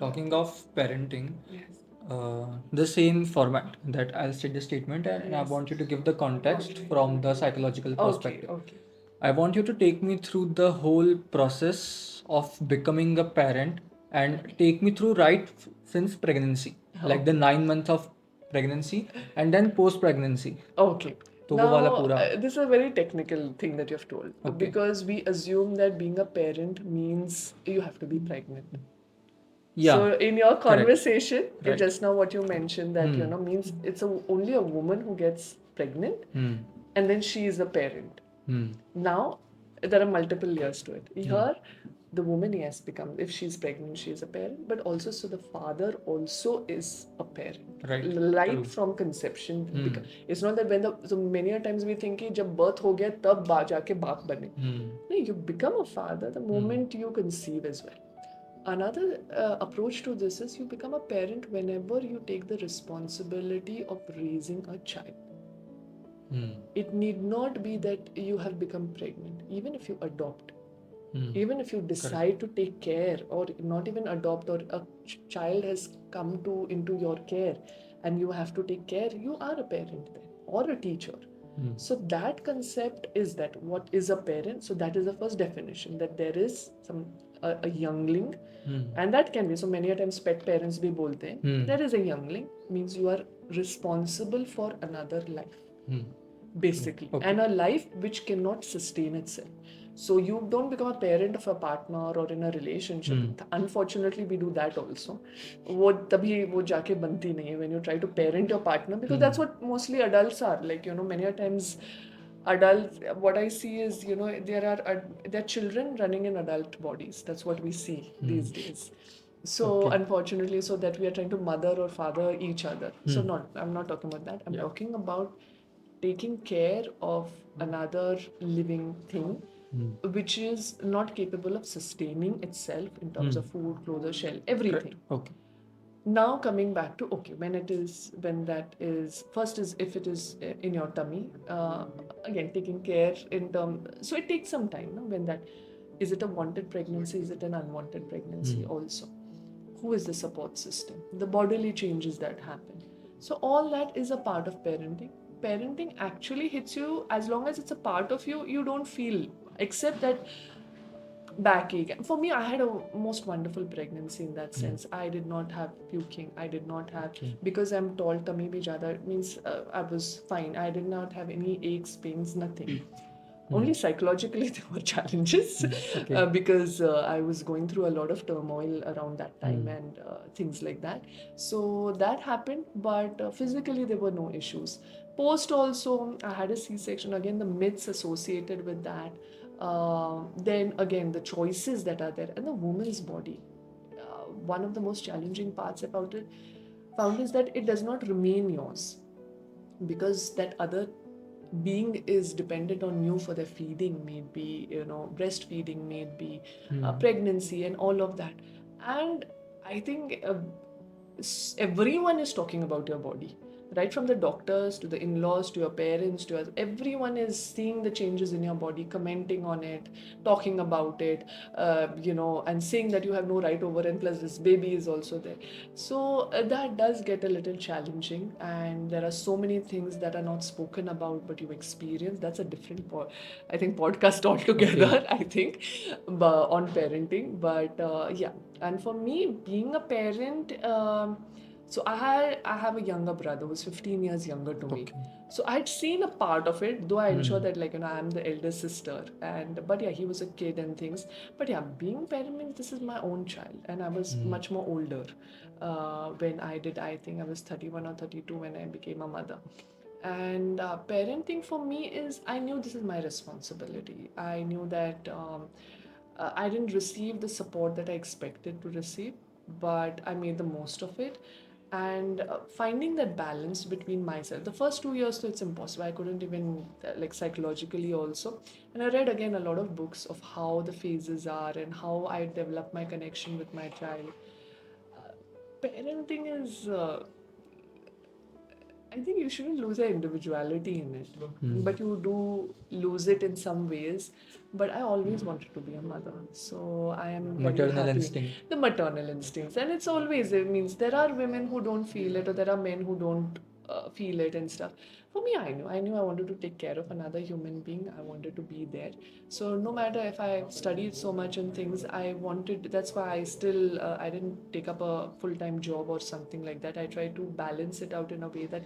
talking of parenting, Yes. the same format that I'll state the statement and I Yes. want you to give the context from the psychological Okay. perspective. Okay. I want you to take me through the whole process of becoming a parent and take me through since pregnancy, like the Okay. 9 months of pregnancy and then post pregnancy. Okay. तो वो वाला Now, पूरा this is a very technical thing that you have told Okay. because we assume that being a parent means you have to be pregnant. Yeah, So, in your correct. conversation, Right. just now what you mentioned that means it's only a woman who gets pregnant and then she is a parent. Now, there are multiple layers to it. Here, the woman, yes, becomes, if she's pregnant, she is a parent, but also, so the father also is a parent. Right. True. From conception. It's not that when so many a times we think कि जब birth हो गया तब जाके बाप बने. No, you become a father the moment you conceive as well. Another approach to this is you become a parent whenever you take the responsibility of raising a child. It need not be that you have become pregnant, even if you adopt. Even if you decide to take care or not even adopt or a child has come to into your care and you have to take care, you are a parent then or a teacher. So that concept is that what is a parent. So that is the first definition, that there is a youngling. And that can be, so many a times pet parents bhi bolte hain, there is a youngling, means you are responsible for another life basically. Okay. And a life which cannot sustain itself. So you don't become a parent of a partner or in a relationship. Unfortunately, we do that also. वो तभी वो जाके बनती नहीं है when you try to parent your partner, because that's what mostly adults are like. Many a times adults, what I see is, there are children running in adult bodies. That's what we see these days. So Okay. unfortunately, so that we are trying to mother or father each other. So I'm not talking about that. I'm Yeah. talking about taking care of another living thing which is not capable of sustaining itself in terms of food, clothes, or shell, everything. Correct. Okay. Now coming back to, okay, when that is first, is if it is in your tummy, again taking care in term, so it takes some time, no? When that, is it a wanted pregnancy, is it an unwanted pregnancy also, who is the support system, the bodily changes that happen. So all that is a part of parenting. Parenting actually hits you as long as it's a part of you, you don't feel, except that backache. For me, I had a most wonderful pregnancy in that sense. I did not have puking. I did not have, because I'm tall, tummy bhi jada, it means I was fine. I did not have any aches, pains, nothing. Only psychologically there were challenges because I was going through a lot of turmoil around that time and things like that. So that happened, but physically there were no issues. Post also, I had a C-section. Again, the myths associated with that. Then again, the choices that are there and the woman's body. One of the most challenging parts about it found is that it does not remain yours, because that other being is dependent on you for their feeding, maybe breastfeeding, maybe pregnancy and all of that. And I think everyone is talking about your body, right from the doctors to the in-laws to your parents to us. Everyone is seeing the changes in your body, commenting on it, talking about it, and saying that you have no right over, and plus this baby is also there. So that does get a little challenging, and there are so many things that are not spoken about but you experience. That's a different I think podcast altogether. I think on parenting. But yeah, and for me, being a parent, so I have a younger brother who's 15 years younger to me. So I'd seen a part of it, though I ensure that I'm the elder sister, and but yeah, he was a kid and things. But yeah, being parent means this is my own child, and I was much more older when I did. I think I was 31 or 32 when I became a mother. And parenting for me is, I knew this is my responsibility. I knew that I didn't receive the support that I expected to receive, but I made the most of it. And finding that balance between myself. The first 2 years, so it's impossible. I couldn't even, like psychologically also. And I read again a lot of books of how the phases are and how I develop my connection with my child. Parenting is I think you shouldn't lose your individuality in it, but you do lose it in some ways. But I always wanted to be a mother, so I am very Maternal happy. instinct. The maternal instincts, and it's always, it means there are women who don't feel it, or there are men who don't feel it and stuff. For me, I knew I wanted to take care of another human being. I wanted to be there. So no matter if I studied so much and things, I wanted. That's why I still I didn't take up a full-time job or something like that. I tried to balance it out in a way that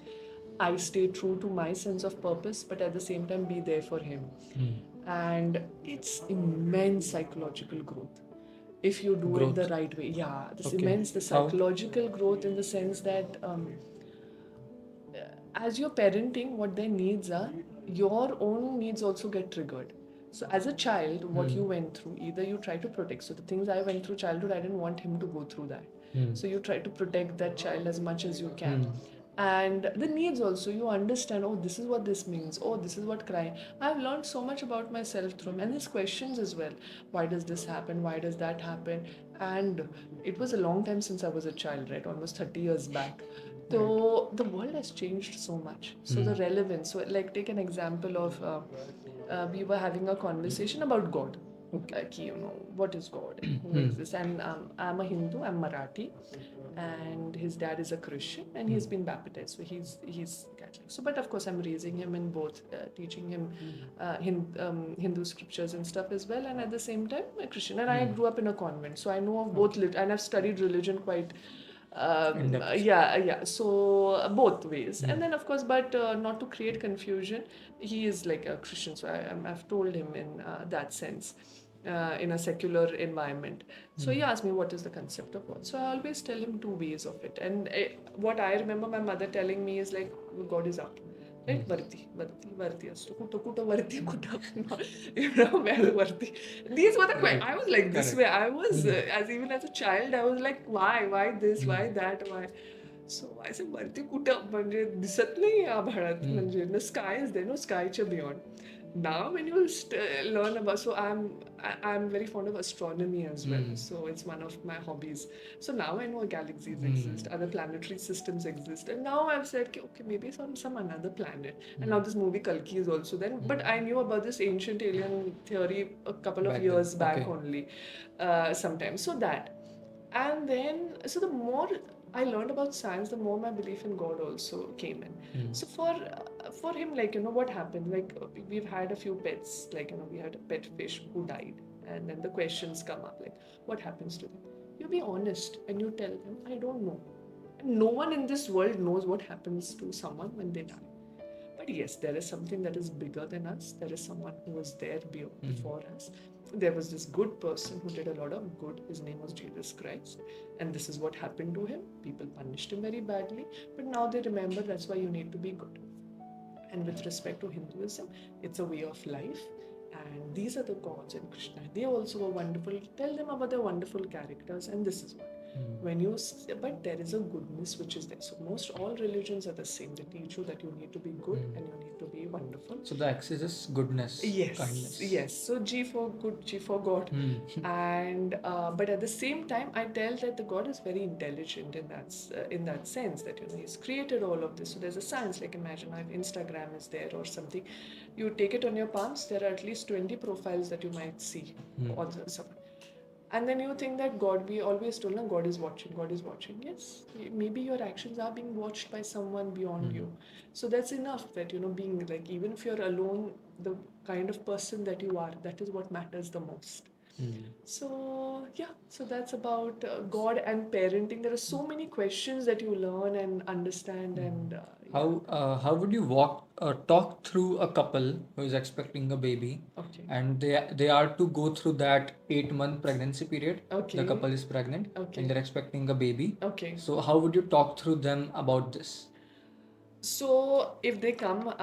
I stay true to my sense of purpose, but at the same time be there for him. And it's immense psychological growth if you do it the Growth. right way. Yeah, this Okay. immense the How? psychological growth in the sense that as you're parenting, what their needs are, your own needs also get triggered. So as a child, what you went through, either you try to protect. So the things I went through childhood, I didn't want him to go through that. So you try to protect that child as much as you can. And the needs also, you understand, oh, this is what this means. Oh, this is what crying. I've learned so much about myself through him. And his questions as well. Why does this happen? Why does that happen? And it was a long time since I was a child, right? Almost 30 years back. So the world has changed so much. So the relevance. So like take an example of we were having a conversation about God. Like what is God and who exists? And I'm a Hindu. I'm Marathi, and his dad is a Christian, and he's been baptized. So he's Catholic. So but of course I'm raising him in both, teaching him Hindu scriptures and stuff as well, and at the same time a Christian. And I grew up in a convent, so I know of both, and I've studied religion quite yeah, so both ways. And then of course, but not to create confusion, he is like a Christian, so I've told him in that sense, in a secular environment. So he asked me what is the concept of God. So I always tell him two ways of it. And what I remember my mother telling me is like God is up, right? Varti astu. Kuta varti kuta. Where varti. These were the questions. I was like this way. I was, as even as a child, I was like, why this, why that, why. So I said, वरती कुठं म्हणजे दिसत नाही आभाळात म्हणजे the sky is there, no skyच्या beyond. Now when you learn about, so I'm very fond of astronomy as well. So it's one of my hobbies. So now I know galaxies exist, other planetary systems exist, and now I've said, okay, maybe it's on some another planet. And now this movie Kalki is also there. But I knew about this ancient alien theory a couple of years back only, sometimes. So that. And then, so the more I learned about science, the more my belief in God also came in. So for him, like what happened? Like we've had a few pets, like we had a pet fish who died, and then the questions come up like, what happens to them? You be honest and you tell them, I don't know. And no one in this world knows what happens to someone when they die. But yes, there is something that is bigger than us. There is someone who was there before us. There was this good person who did a lot of good. His name was Jesus Christ. And this is what happened to him. People punished him very badly. But now they remember that's why you need to be good. And with respect to Hinduism, it's a way of life. And these are the gods in Krishna. They also are wonderful. Tell them about their wonderful characters. And this is what. When you, but there is a goodness which is there. So most all religions are the same. They teach you that you need to be good and you need to be wonderful. So the axis is goodness, kindness. Yes. So G for good, G for God, and but at the same time, I tell that the God is very intelligent in that sense that He's created all of this. So there's a science. Like imagine if Instagram is there or something, you take it on your palms. There are at least 20 profiles that you might see on someone. And then you think that God, we always told, no, God is watching. Yes, maybe your actions are being watched by someone beyond you. So that's enough that, being like, even if you're alone, the kind of person that you are, that is what matters the most. So, yeah, so that's about God and parenting. There are so many questions that you learn and understand. And How would you talk through a couple who is expecting a baby, okay. and they are to go through that 8 month pregnancy period. Okay. The couple is pregnant, Okay. and they're expecting a baby. Okay. So how would you talk through them about this? So if they come,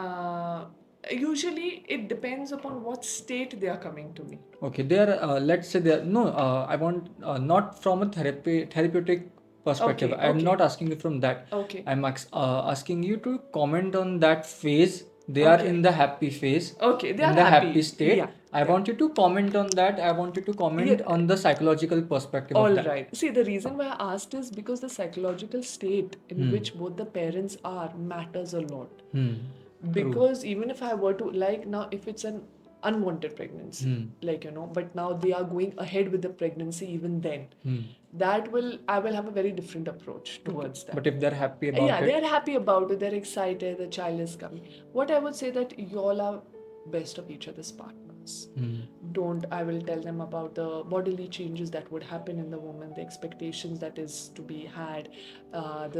usually it depends upon what state they are coming to me. Okay, they are. Let's say they are. No, I want not from a therapeutic perspective. Okay, I'm okay. not asking you from that. Okay. I'm asking you to comment on that phase they are Okay. in the happy phase, Okay, they in are the happy. happy state. Yeah. I want you to comment on that. I want you to comment Yeah. on the psychological perspective of All that. right. See, the reason why I asked is because the psychological state in which both the parents are matters a lot. Hmm. Because even if I were to, like, now, if it's an unwanted pregnancy, like, but now they are going ahead with the pregnancy even then, I will have a very different approach towards that. But if they're happy about Yeah, it, they're happy about it, they're excited, the child is coming. What I would say that y'all are best of each other's partners. Don't I will tell them about the bodily changes that would happen in the woman, the expectations that is to be had,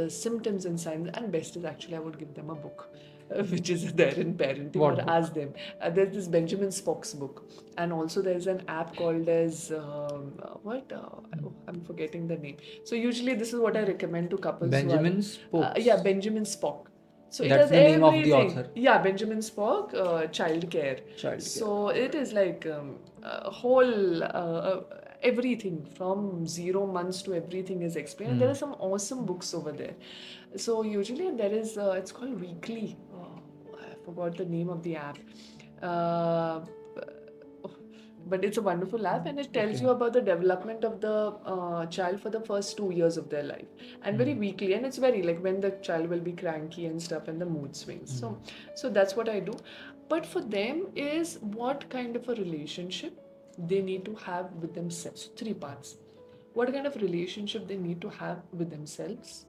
the symptoms and signs, and best is actually I would give them a book. Which is there in parenting, What or book? ask them. There's this Benjamin Spock's book, and also there's an app called as I'm forgetting the name. So usually this is what I recommend to couples Benjamin who are Spokes. yeah, Benjamin Spock. So it That's has the name of the everything. author. Yeah, Benjamin Spock, child care. Child So it is like a whole everything from 0 months to everything is explained. And there are some awesome books over there. So usually there is it's called Weekly. I forgot the name of the app. Uh, but it's a wonderful app, and it tells you about the development of the child for the first 2 years of their life, and very weekly, and it's very like when the child will be cranky and stuff and the mood swings. So that's what I do. But for them is what kind of a relationship they need to have with themselves. Three parts: what kind of relationship they need to have with themselves.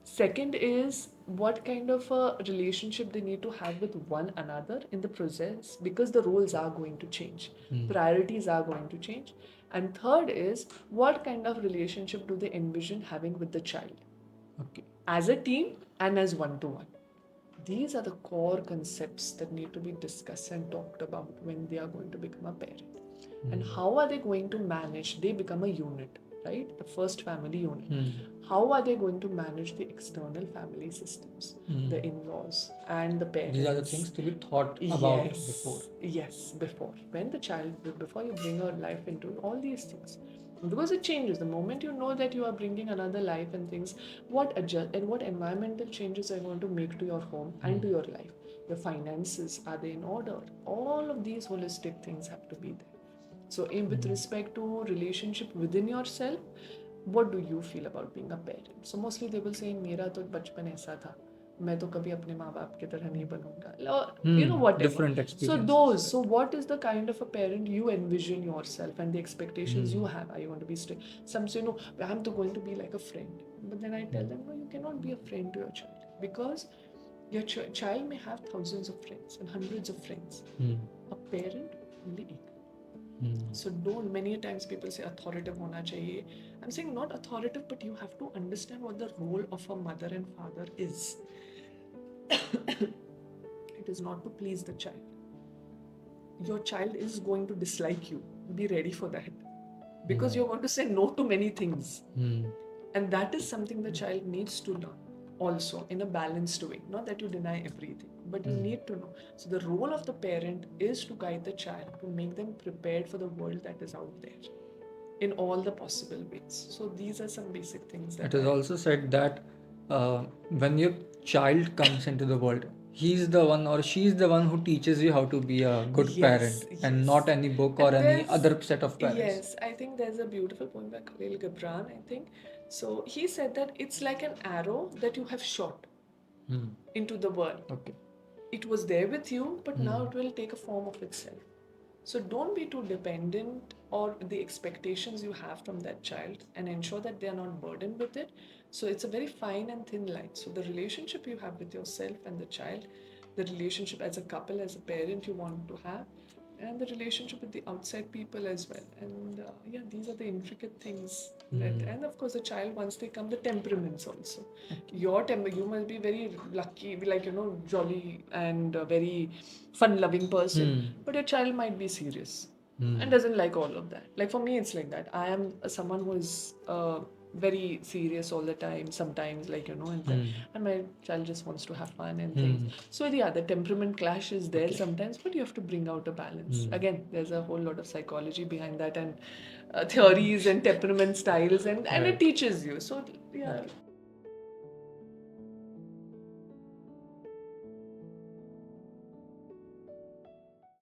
Second is what kind of a relationship they need to have with one another in the process, because the roles are going to change, priorities are going to change. And third is what kind of relationship do they envision having with the child, Okay. as a team and as one to one. These are the core concepts that need to be discussed and talked about when they are going to become a parent. And how are they going to manage? They become a unit, right? The first family unit. How are they going to manage the external family systems, the in-laws and the parents? These are the things to be thought about Yes, before. yes, before. When the child, before you bring your life into all these things. Because it changes. The moment you know that you are bringing another life and things, what adjust and what environmental changes are you going to make to your home and to your life? Your finances, are they in order? All of these holistic things have to be there. So, with respect to relationship within yourself, what do you feel about being a parent? So mostly they will say, मेरा तो बचपन ऐसा था, मैं तो कभी अपने माँ बाप की तरह नहीं बनूंगा. Whatever. Different So experiences. so what is the kind of a parent you envision yourself and the expectations you have? Are you going to be strict? Some say, no, I'm to going to be like a friend. But then I tell them, no, you cannot be a friend to your child, because your child may have thousands of friends and hundreds of friends. A parent only एक. So don't, many times people say authoritative hona chahiye. I'm saying not authoritative, but you have to understand what the role of a mother and father is. It is not to please the child. Your child is going to dislike you. Be ready for that. Because you're going to say no to many things. And that is something the child needs to learn also in a balanced way. Not that you deny everything, but you need to know. So the role of the parent is to guide the child, to make them prepared for the world that is out there in all the possible ways. So these are some basic things that It is also said that when your child comes into the world, he's the one or she's the one who teaches you how to be a good parent, and not any book or And any there's- other set of parents. Yes, I think there's a beautiful poem by Khalil Gibran, I think. So he said that it's like an arrow that you have shot into the world. Okay. It was there with you, but now it will take a form of itself. So don't be too dependent or the expectations you have from that child, and ensure that they are not burdened with it. So it's a very fine and thin line. So the relationship you have with yourself and the child, the relationship as a couple, as a parent you want to have, and the relationship with the outside people as well. And yeah, these are the intricate things that, and of course the child, once they come, the temperaments also. Your temper, you must be very lucky, like, jolly and very fun loving person, but your child might be serious and doesn't like all of that. Like for me it's like that. I am someone who is very serious all the time sometimes, like, and my child just wants to have fun and things. So yeah, the temperament clash is there sometimes, but you have to bring out a balance. Again, there's a whole lot of psychology behind that, and theories and temperament styles, and it teaches you. So yeah,